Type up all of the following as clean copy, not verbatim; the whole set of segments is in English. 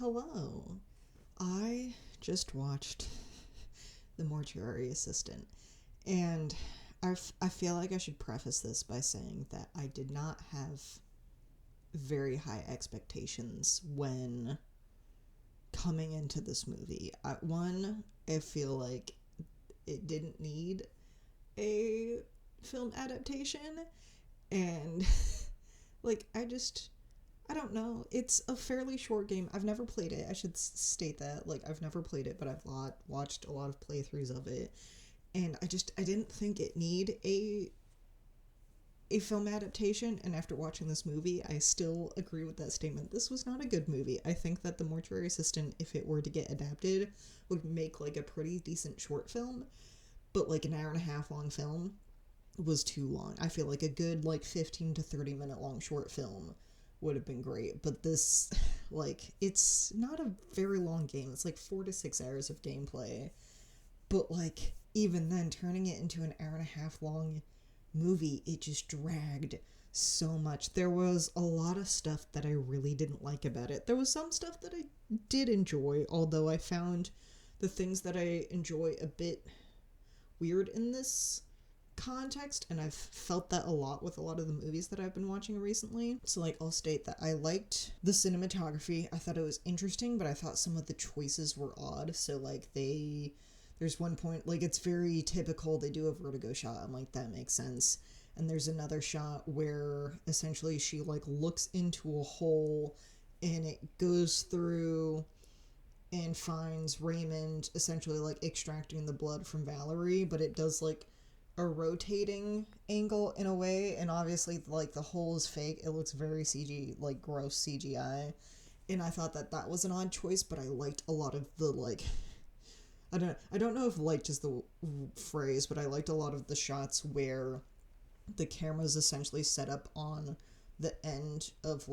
Hello. I just watched The Mortuary Assistant, and I feel like I should preface this by saying that I did not have very high expectations when coming into this movie. I feel like it didn't need a film adaptation, and I don't know. It's a fairly short game. I've never played it. I should state that. I've never played it, but I've watched a lot of playthroughs of it. And I didn't think it need a film adaptation, and after watching this movie, I still agree with that statement. This was not a good movie. I think that The Mortuary Assistant, if it were to get adapted, would make a pretty decent short film, but an hour and a half long film was too long. I feel like a good 15 to 30 minute long short film would have been great, but this it's not a very long game. It's 4 to 6 hours of gameplay, but even then, turning it into an hour and a half long movie, it just dragged so much. There was a lot of stuff that I really didn't like about it. There was some stuff that I did enjoy, although I found the things that I enjoy a bit weird in this context, and I've felt that a lot with a lot of the movies that I've been watching recently. So I'll state that I liked the cinematography. I thought it was interesting, but I thought some of the choices were odd. So there's one point, it's very typical, they do a vertigo shot. I'm like, that makes sense. And there's another shot where essentially she looks into a hole and it goes through and finds Raymond essentially extracting the blood from Valerie, but it does a rotating angle in a way, and obviously the hole is fake. It looks very gross CGI, and I thought that was an odd choice, but I liked a lot of the I don't know if liked is the phrase, but I liked a lot of the shots where the camera's essentially set up on the end of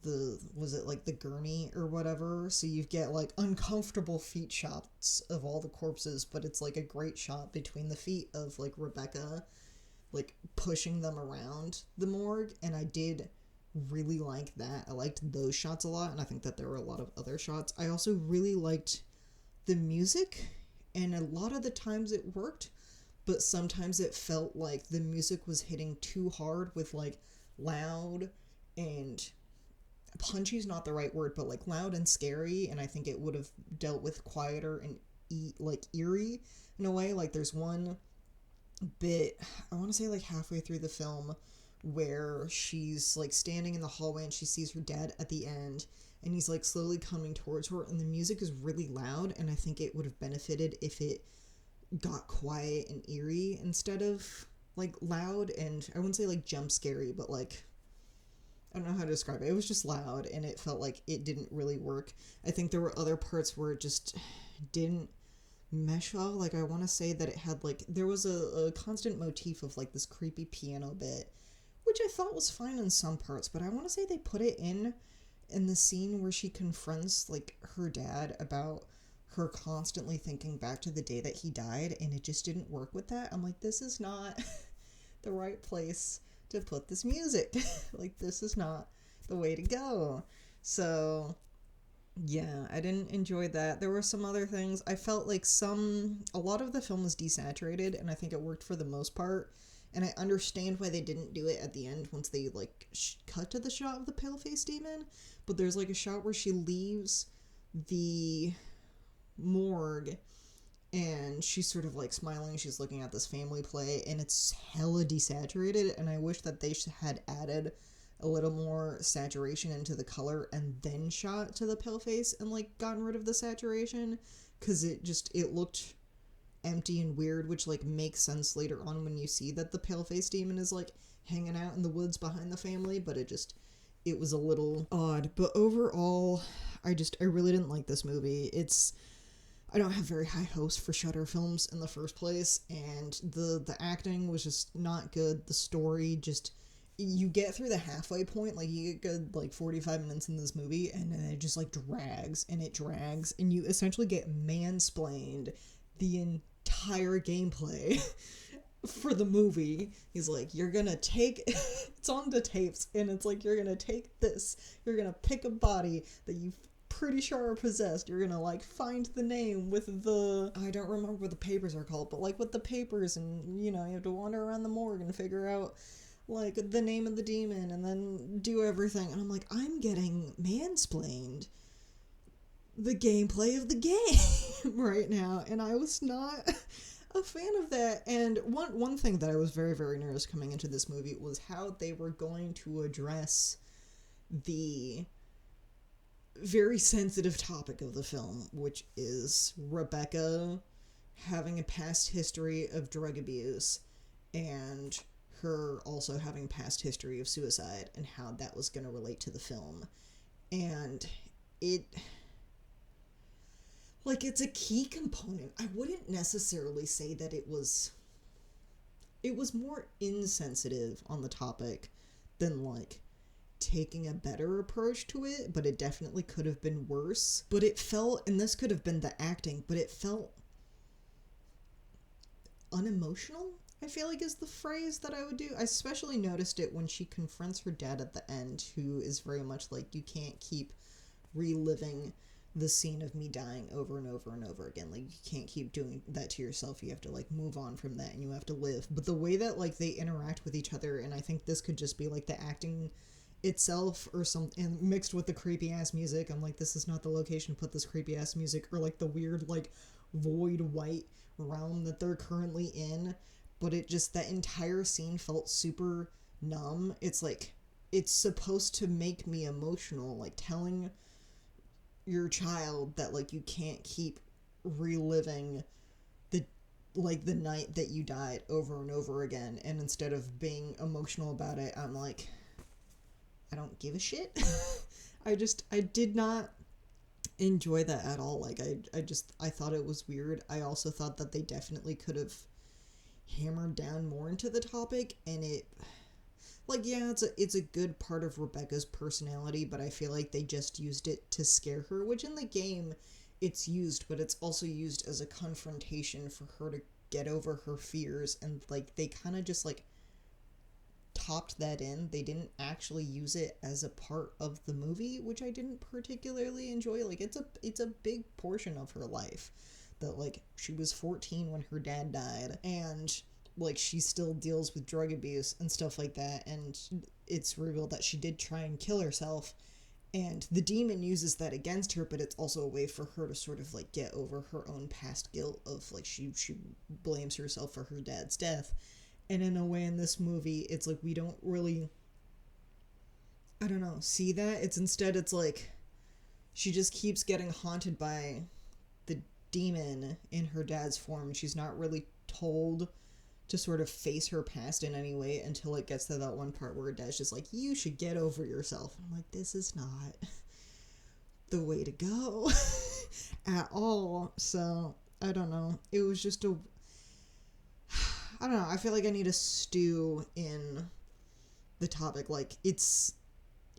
the gurney or whatever, so you get uncomfortable feet shots of all the corpses, but it's a great shot between the feet of Rebecca pushing them around the morgue, and I did really like that. I liked those shots a lot, and I think that there were a lot of other shots. I also really liked the music, and a lot of the times it worked, but sometimes it felt like the music was hitting too hard with loud and punchy's not the right word, but loud and scary, and I think it would have dealt with quieter and eerie in a way. There's one bit, I want to say halfway through the film, where she's standing in the hallway and she sees her dad at the end, and he's slowly coming towards her, and the music is really loud, and I think it would have benefited if it got quiet and eerie instead of loud, and I wouldn't say jump scary, but I don't know how to describe it. It was just loud, and it felt like it didn't really work. I think there were other parts where it just didn't mesh well. I want to say that it had, there was a constant motif of, this creepy piano bit, which I thought was fine in some parts, but I want to say they put it in the scene where she confronts, her dad about her constantly thinking back to the day that he died, and it just didn't work with that. I'm like, this is not the right place to put this music. This is not the way to go. So yeah, I didn't enjoy that. There were some other things. I felt a lot of the film was desaturated, and I think it worked for the most part, and I understand why they didn't do it at the end once they cut to the shot of the pale-faced demon. But there's a shot where she leaves the morgue, and she's sort of smiling, she's looking at this family play, and it's hella desaturated, and I wish that they had added a little more saturation into the color and then shot to the pale face and gotten rid of the saturation, because it looked empty and weird, which makes sense later on when you see that the pale face demon is hanging out in the woods behind the family, but it was a little odd. But overall, I really didn't like this movie. I don't have very high hopes for Shudder films in the first place, and the acting was just not good. The story you get through the halfway point, you get good 45 minutes in this movie, and then it just drags, and you essentially get mansplained the entire gameplay for the movie. He's you're gonna take it's on the tapes, and it's you're gonna take this, you're gonna pick a body that you pretty sure are possessed. You're gonna, like, find the name with the, I don't remember what the papers are called, but, like, with the papers, and, you know, you have to wander around the morgue and figure out, like, the name of the demon, and then do everything. And I'm like, I'm getting mansplained the gameplay of the game right now, and I was not a fan of that. And one thing that I was very, very nervous coming into this movie was how they were going to address the very sensitive topic of the film, which is Rebecca having a past history of drug abuse and her also having past history of suicide, and how that was going to relate to the film. And it's a key component. I wouldn't necessarily say that it was more insensitive on the topic than, like, taking a better approach to it, but it definitely could have been worse. But it felt, and this could have been the acting, but it felt unemotional, I feel like is the phrase that I would do. I especially noticed it when she confronts her dad at the end, who is very much like, you can't keep reliving the scene of me dying over and over and over again. Like, you can't keep doing that to yourself. You have to, like, move on from that, and you have to live. But the way that, like, they interact with each other, and I think this could just be, like, the acting itself or something, and mixed with the creepy ass music. I'm like, this is not the location to put this creepy ass music, or, like, the weird, like, void white realm that they're currently in. But it just, that entire scene felt super numb. It's like, it's supposed to make me emotional, like, telling your child that, like, you can't keep reliving the night that you died over and over again. And instead of being emotional about it, I'm like, I don't give a shit. I did not enjoy that at all. Like, I thought it was weird. I also thought that they definitely could have hammered down more into the topic, and it, like, yeah, it's a good part of Rebecca's personality, but I feel like they just used it to scare her, which in the game it's used, but it's also used as a confrontation for her to get over her fears, and, like, they kind of just, like, topped that in. They didn't actually use it as a part of the movie, which I didn't particularly enjoy. Like, it's a big portion of her life that, like, she was 14 when her dad died, and, like, she still deals with drug abuse and stuff like that, and it's revealed that she did try and kill herself, and the demon uses that against her, but it's also a way for her to sort of, like, get over her own past guilt of, like, she blames herself for her dad's death. And in a way, in this movie, it's like, we don't really, I don't know, see that. It's like, she just keeps getting haunted by the demon in her dad's form, and she's not really told to sort of face her past in any way until it gets to that one part where her dad's just like, you should get over yourself. And I'm like, this is not the way to go at all. So, I don't know. It was just I don't know, I feel like I need to stew in the topic. Like, it's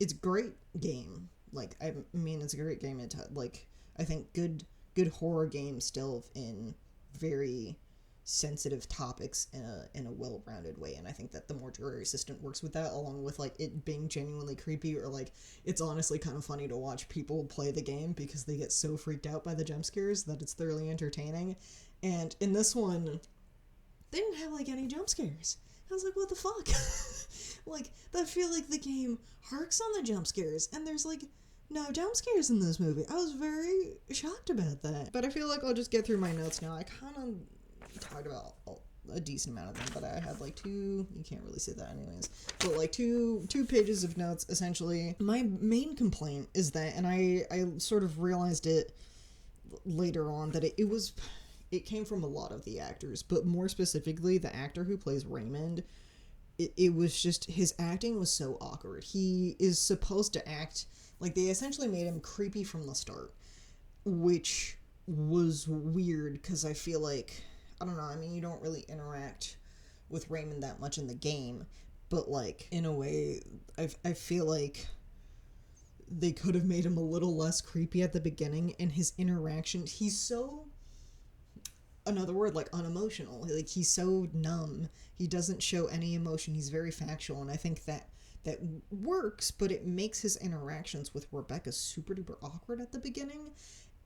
a great game. Like, I mean, it's a great game. Like, I think good horror games delve in very sensitive topics in a well-rounded way, and I think that the Mortuary system works with that, along with, like, it being genuinely creepy, or, like, it's honestly kind of funny to watch people play the game because they get so freaked out by the jump scares that it's thoroughly entertaining. And in this one, they didn't have, like, any jump scares. I was like, what the fuck? Like, I feel like the game harks on the jump scares, and there's, like, no jump scares in this movie. I was very shocked about that. But I feel like I'll just get through my notes now. I kind of talked about a decent amount of them, but I had, like, you can't really see that anyways, but, like, two pages of notes, essentially. My main complaint is that, and I sort of realized it later on, that it came from a lot of the actors, but more specifically, the actor who plays Raymond, it was just, his acting was so awkward. He is supposed to act, like, they essentially made him creepy from the start, which was weird, because I feel like, I don't know, I mean, you don't really interact with Raymond that much in the game, but, like, in a way, I feel like they could have made him a little less creepy at the beginning, and his interaction, he's so, another word, like, unemotional. Like, he's so numb. He doesn't show any emotion. He's very factual, and I think that that works, but it makes his interactions with Rebecca super duper awkward at the beginning,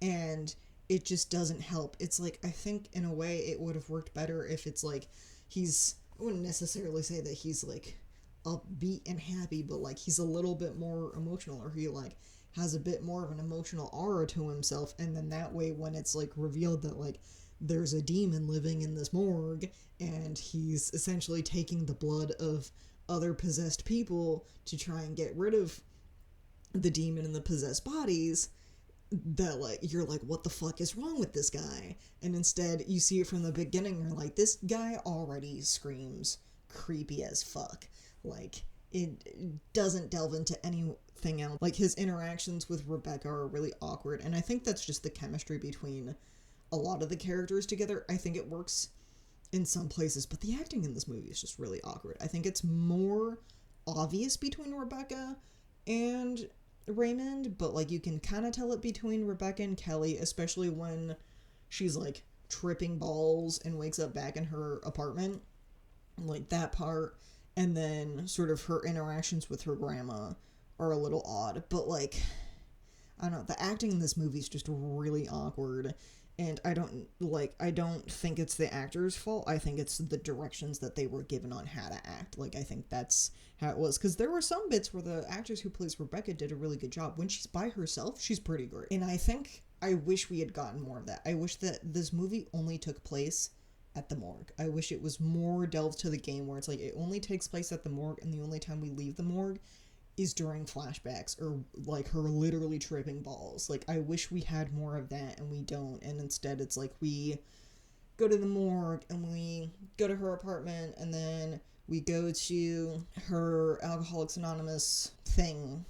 and it just doesn't help. It's like, I think in a way it would have worked better if it's like I wouldn't necessarily say that he's like upbeat and happy, but like he's a little bit more emotional, or he like has a bit more of an emotional aura to himself, and then that way when it's like revealed that like there's a demon living in this morgue and he's essentially taking the blood of other possessed people to try and get rid of the demon in the possessed bodies, that like you're like, what the fuck is wrong with this guy? And instead you see it from the beginning, you're like, this guy already screams creepy as fuck. Like, it doesn't delve into anything else. Like, his interactions with Rebecca are really awkward, and I think that's just the chemistry between a lot of the characters together. I think it works in some places, but the acting in this movie is just really awkward. I think it's more obvious between Rebecca and Raymond, but like you can kind of tell it between Rebecca and Kelly, especially when she's like tripping balls and wakes up back in her apartment, like that part. And then sort of her interactions with her grandma are a little odd, but like, I don't know, the acting in this movie is just really awkward, and I don't think it's the actor's fault. I think it's the directions that they were given on how to act. Like, I think that's how it was, because there were some bits where the actress who plays Rebecca did a really good job. When she's by herself, she's pretty great, and I wish we had gotten more of that. I wish that this movie only took place at the morgue. I wish it was more delved to the game, where it's like it only takes place at the morgue, and the only time we leave the morgue is during flashbacks, or like her literally tripping balls. Like, I wish we had more of that, and we don't. And instead it's like we go to the morgue and we go to her apartment, and then we go to her Alcoholics Anonymous thing.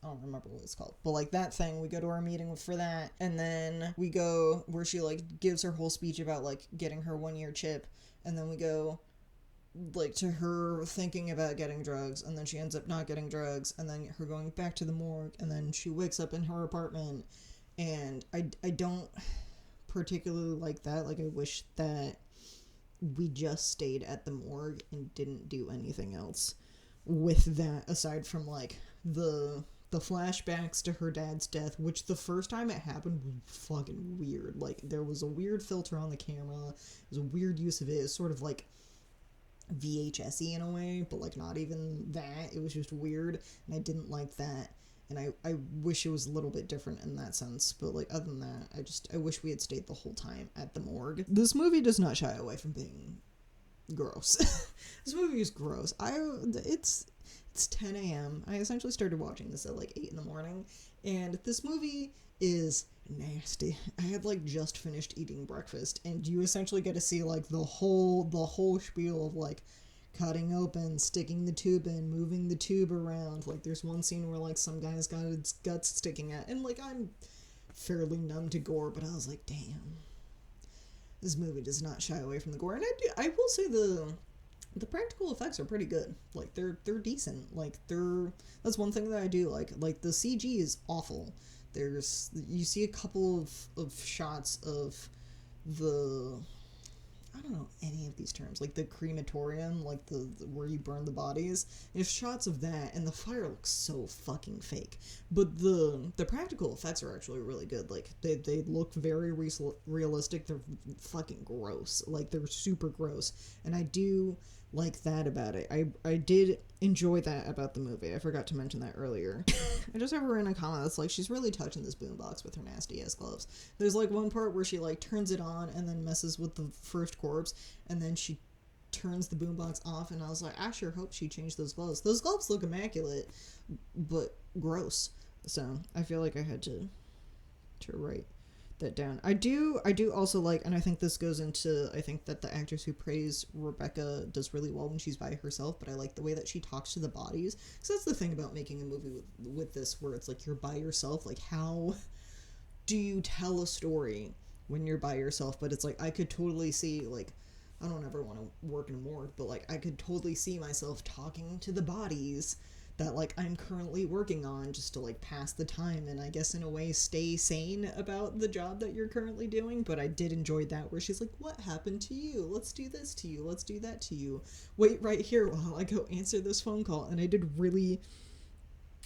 I don't remember what it's called, but like that thing, we go to our meeting for that, and then we go where she like gives her whole speech about like getting her 1-year chip, and then we go like to her thinking about getting drugs, and then she ends up not getting drugs, and then her going back to the morgue, and then she wakes up in her apartment. And I don't particularly like that. Like, I wish that we just stayed at the morgue and didn't do anything else with that, aside from like the flashbacks to her dad's death, which the first time it happened was fucking weird. Like, there was a weird filter on the camera. It was a weird use of it. It's sort of like VHS-y in a way, but like not even that. It was just weird, and I didn't like that. And I wish it was a little bit different in that sense. But like, other than that, I wish we had stayed the whole time at the morgue. This movie does not shy away from being gross. This movie is gross. It's 10 a.m. I essentially started watching this at like 8 in the morning, and this movie is nasty. I had like just finished eating breakfast, and you essentially get to see like the whole spiel of like cutting open, sticking the tube in, moving the tube around. Like, there's one scene where like some guy's got his guts sticking out, and like, I'm fairly numb to gore, but I was like, damn, this movie does not shy away from the gore. And I will say the practical effects are pretty good. Like, they're decent. Like, that's one thing that I do like. Like, the CG is awful. You see a couple of shots of I don't know any of these terms, like the crematorium, like the where you burn the bodies. There's shots of that, and the fire looks so fucking fake. But the practical effects are actually really good. Like, they look very realistic. They're fucking gross. Like, they're super gross, and I do like that about it. I did enjoy that about the movie. I forgot to mention that earlier. I just have her in a comment that's like, she's really touching this boombox with her nasty ass gloves. There's like one part where she like turns it on and then messes with the first corpse, and then she turns the boombox off, and I was like, I sure hope she changed those gloves. Those gloves look immaculate, but gross. So I feel like I had to write that down. I do also like, and I think this goes into, I think that the actress who plays Rebecca does really well when she's by herself, but I like the way that she talks to the bodies, because that's the thing about making a movie with this, where it's like you're by yourself. Like, how do you tell a story when you're by yourself? But it's like, I could totally see, like, I don't ever want to work in a morgue, but like, I could totally see myself talking to the bodies that like I'm currently working on just to like pass the time and I guess in a way stay sane about the job that you're currently doing. But I did enjoy that where she's like, what happened to you? Let's do this to you. Let's do that to you. Wait right here while I go answer this phone call. And I did really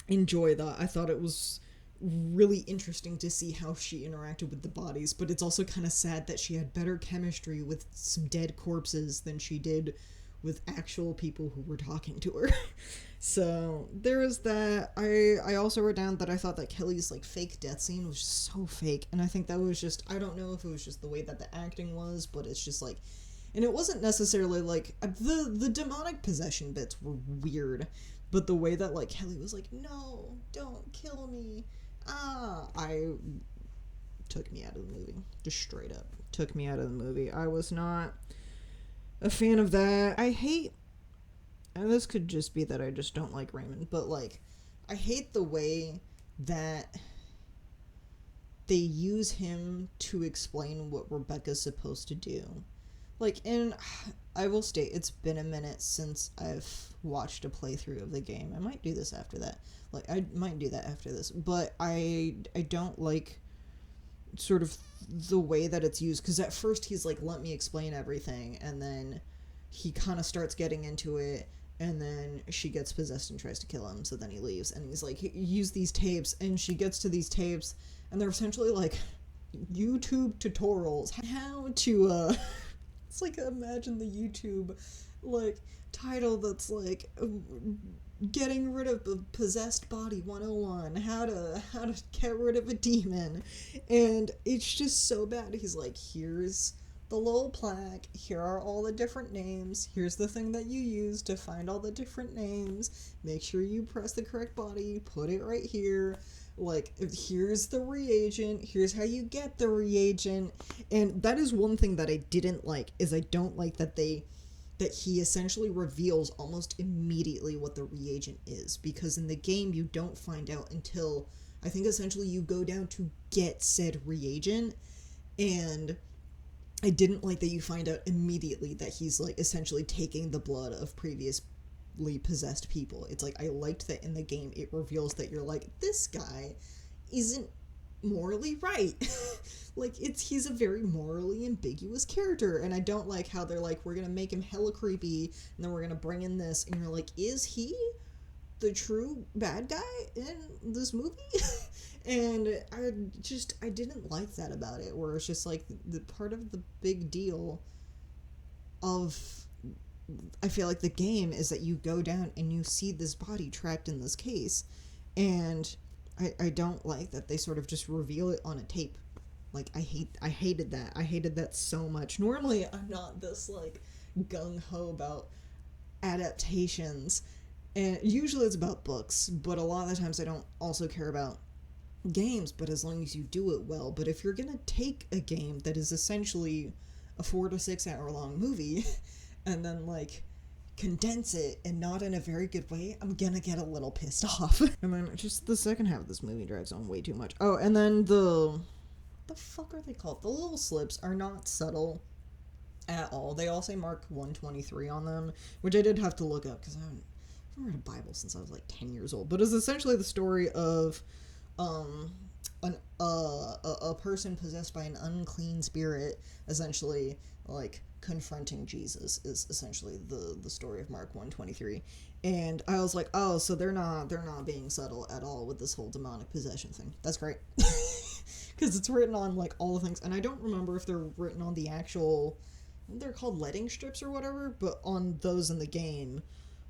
enjoy that. I thought it was really interesting to see how she interacted with the bodies, but it's also kind of sad that she had better chemistry with some dead corpses than she did with actual people who were talking to her. So there was that. I also wrote down that I thought that Kelly's like fake death scene was just so fake, and I think that was just, I don't know if it was just the way that the acting was, but it's just like, and it wasn't necessarily like the demonic possession bits were weird, but the way that like Kelly was like, no, don't kill me, I took me out of the movie. Just straight up took me out of the movie. I was not a fan of that. I hate, and this could just be that I just don't like Raymond, but like I hate the way that they use him to explain what Rebecca's supposed to do. Like, and I will state, it's been a minute since I've watched a playthrough of the game. I might do this after that. Like, I might do that after this. But I don't like sort of the way that it's used. Because at first he's like, let me explain everything. And then he kind of starts getting into it. And then she gets possessed and tries to kill him. So then he leaves. And he's like, use these tapes. And she gets to these tapes. And they're essentially like YouTube tutorials. How to, it's like, imagine the YouTube, like, title that's like, getting rid of a possessed body 101, how to get rid of a demon, and it's just so bad. He's like, here's the little plaque, here are all the different names, here's the thing that you use to find all the different names, make sure you press the correct body, put it right here, like, here's the reagent, here's how you get the reagent. And that is one thing that I didn't like, is I don't like that he essentially reveals almost immediately what the reagent is, because in the game you don't find out until, I think essentially you go down to get said reagent. And I didn't like that you find out immediately that he's like essentially taking the blood of previously possessed people. It's like, I liked that in the game it reveals that you're like, this guy isn't morally right. Like, he's a very morally ambiguous character, and I don't like how they're like, we're gonna make him hella creepy and then we're gonna bring in this, and you're like, is he the true bad guy in this movie? And I didn't like that about it, where it's just like the part of the big deal of, I feel like, the game is that you go down and you see this body trapped in this case, and I don't like that they sort of just reveal it on a tape. Like, I hated that. I hated that so much. Normally, I'm not this, like, gung-ho about adaptations, and usually it's about books, but a lot of the times I don't also care about games, but as long as you do it well. But if you're gonna take a game that is essentially a 4 to 6 hour long movie and then like condense it and not in a very good way, I'm gonna get a little pissed off. And then just the second half of this movie drags on way too much. Oh, and then the fuck are they called? The little slips are not subtle at all. They all say Mark 123 on them, which I did have to look up because I haven't read a Bible since I was like 10 years old. But it's essentially the story of a person possessed by an unclean spirit, essentially like confronting Jesus, is essentially the story of Mark 123. And I was like, oh, so they're not being subtle at all with this whole demonic possession thing. That's great. Because it's written on like all the things, and I don't remember if they're written on the actual, they're called letting strips or whatever, but on those in the game.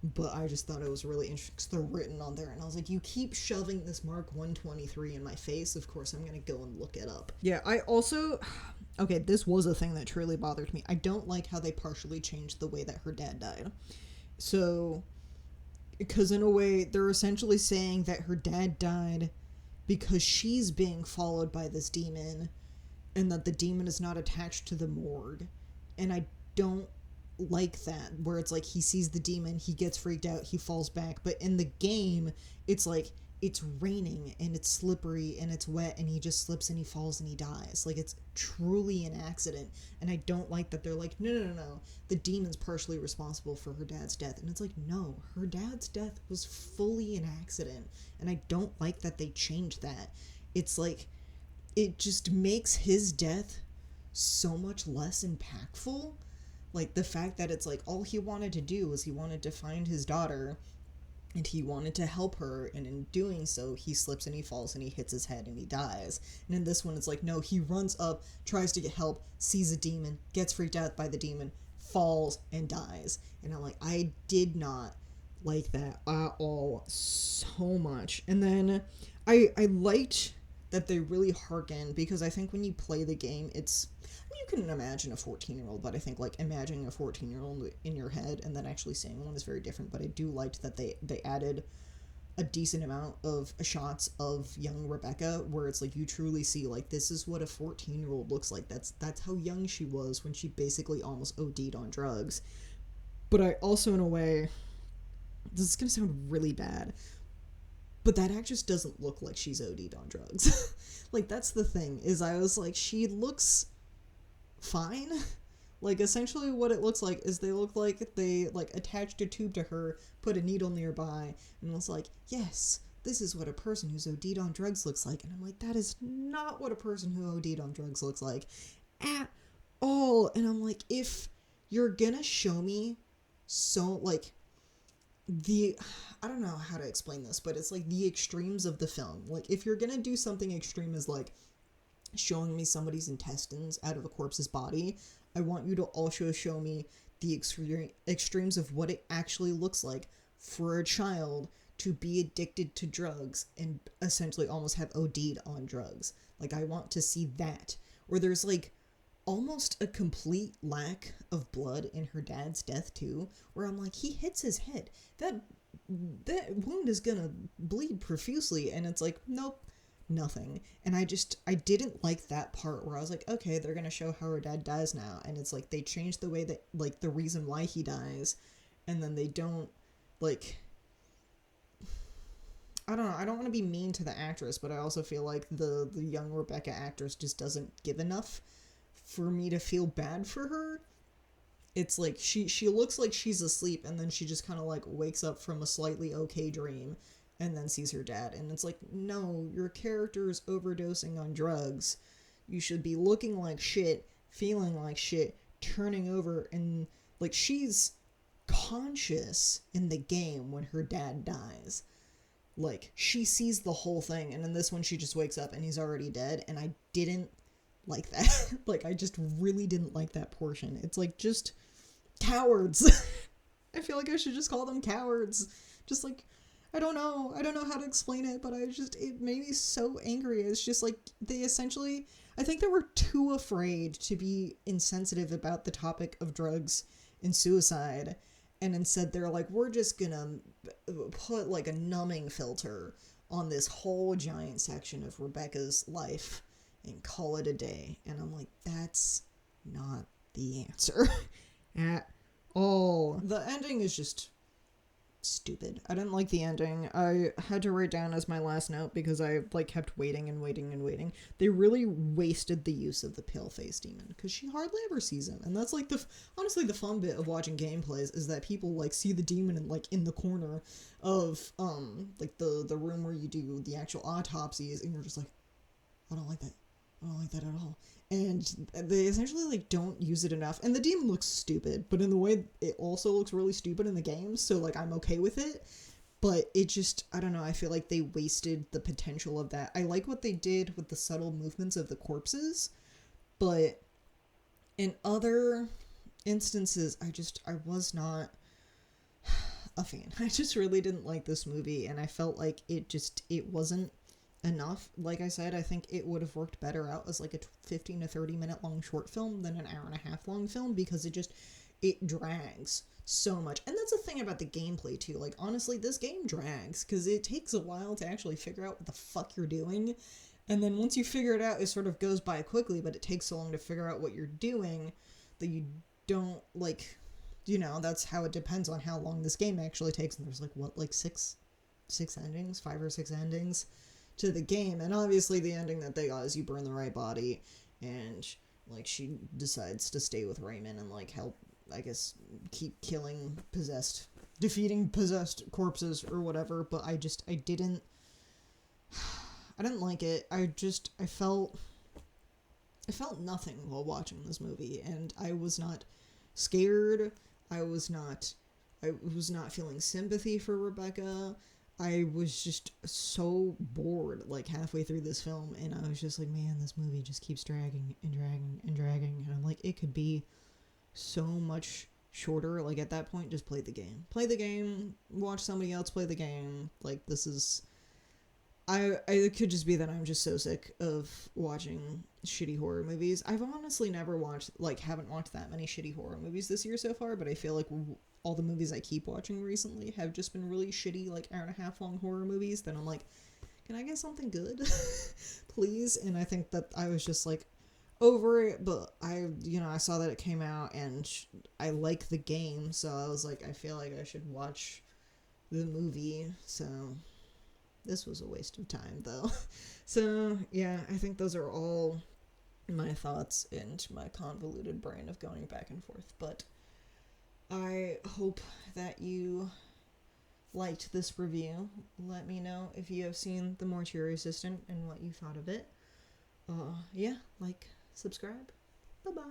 But I just thought it was really interesting because they're written on there, and I was like, you keep shoving this Mark 123 in my face, of course I'm gonna go and look it up. Yeah, I also, okay, this was a thing that truly bothered me. I don't like how they partially changed the way that her dad died. So, because in a way, they're essentially saying that her dad died because she's being followed by this demon, and that the demon is not attached to the morgue. And I don't like that, where it's like he sees the demon, he gets freaked out, he falls back. But in the game, it's like it's raining and it's slippery and it's wet and he just slips and he falls and he dies. Like, it's truly an accident. And I don't like that they're like, no, the demon's partially responsible for her dad's death. And it's like, no, her dad's death was fully an accident. And I don't like that they changed that. It's like, it just makes his death so much less impactful. Like, the fact that it's like, all he wanted to do was he wanted to find his daughter and he wanted to help her, and in doing so, he slips and he falls and he hits his head and he dies. And in this one, it's like, no, he runs up, tries to get help, sees a demon, gets freaked out by the demon, falls, and dies. And I'm like, I did not like that at all so much. And then I liked that they really harken, because I think when you play the game, it's, you can imagine a 14-year-old, but I think, like, imagining a 14-year-old in your head and then actually seeing one is very different. But I do like that they added a decent amount of shots of young Rebecca, where it's like, you truly see, like, this is what a 14-year-old looks like. That's how young she was when she basically almost OD'd on drugs. But I also, in a way, this is going to sound really bad, but that actress doesn't look like she's OD'd on drugs. Like, that's the thing, is I was like, she looks fine. Like, essentially what it looks like is they look like they, like, attached a tube to her, put a needle nearby, and was like, yes, this is what a person who's OD'd on drugs looks like. And I'm like, that is not what a person who OD'd on drugs looks like at all. And I'm like, if you're gonna show me so, like, I don't know how to explain this, but it's like the extremes of the film. Like, if you're gonna do something extreme as, like, showing me somebody's intestines out of a corpse's body, I want you to also show me the extremes of what it actually looks like for a child to be addicted to drugs and essentially almost have OD'd on drugs. Like, I want to see that. Where there's, like, almost a complete lack of blood in her dad's death, too, where I'm like, he hits his head. That wound is gonna bleed profusely, and it's like, nope, nothing. And I didn't like that part where I was like, okay, they're gonna show how her dad dies now, and it's like, they changed the way that, like, the reason why he dies, and then they don't, like, I don't know, I don't want to be mean to the actress, but I also feel like the young Rebecca actress just doesn't give enough for me to feel bad for her. It's like, she looks like she's asleep, and then she just kind of, like, wakes up from a slightly okay dream, and then sees her dad. And it's like, no, your character is overdosing on drugs. You should be looking like shit, feeling like shit, turning over, and, like, she's conscious in the game when her dad dies. Like, she sees the whole thing, and in this one, she just wakes up and he's already dead, and I didn't like that. Like, I just really didn't like that portion. It's like, just cowards. I feel like I should just call them cowards. Just, like, I don't know how to explain it, but it made me so angry. It's just like, they essentially, I think they were too afraid to be insensitive about the topic of drugs and suicide, and instead they're like, we're just gonna put, like, a numbing filter on this whole giant section of Rebecca's life and call it a day. And I'm like, that's not the answer at all. The ending is just stupid. I didn't like the ending. I had to write down as my last note, because I, like, kept waiting and waiting and waiting. They really wasted the use of the pale-faced demon, because she hardly ever sees him. And that's, like, honestly, the fun bit of watching gameplays is that people, like, see the demon in the corner of, like, the room where you do the actual autopsies, and you're just like, I don't like that. I don't like that at all. And they essentially, like, don't use it enough. And the demon looks stupid, but in the way it also looks really stupid in the game, so, like, I'm okay with it. But it just, I don't know, I feel like they wasted the potential of that. I like what they did with the subtle movements of the corpses, but in other instances, I was not a fan. I just really didn't like this movie, and I felt like it wasn't enough. Like I said, I think it would have worked better out as, like, a 15 to 30 minute long short film than an hour and a half long film, because it drags so much. And that's the thing about the gameplay too. Like, honestly, this game drags because it takes a while to actually figure out what the fuck you're doing, and then once you figure it out, it sort of goes by quickly, but it takes so long to figure out what you're doing that you don't, like, you know, that's how it depends on how long this game actually takes. And there's, like, what, like 6 six endings, five or six endings to the game, and obviously the ending that they got is you burn the right body, and like she decides to stay with Raymond and like help, I guess, keep defeating possessed corpses or whatever. But I didn't like it. I felt nothing while watching this movie, and I was not scared. I was not feeling sympathy for Rebecca. I was just so bored, like, halfway through this film, and I was just like, man, this movie just keeps dragging and dragging and dragging, and I'm like, it could be so much shorter. Like, at that point, just play the game. Play the game, watch somebody else play the game. Like, this is... it could just be that I'm just so sick of watching shitty horror movies. I've honestly never haven't watched that many shitty horror movies this year so far, but I feel like all the movies I keep watching recently have just been really shitty, like, hour and a half long horror movies. Then I'm like, can I get something good? Please? And I think that I was just, like, over it, but I saw that it came out, and I like the game, so I was like, I feel like I should watch the movie, so... This was a waste of time, though. So, yeah, I think those are all my thoughts and my convoluted brain of going back and forth. But I hope that you liked this review. Let me know if you have seen The Mortuary Assistant and what you thought of it. Yeah, like, subscribe. Bye-bye.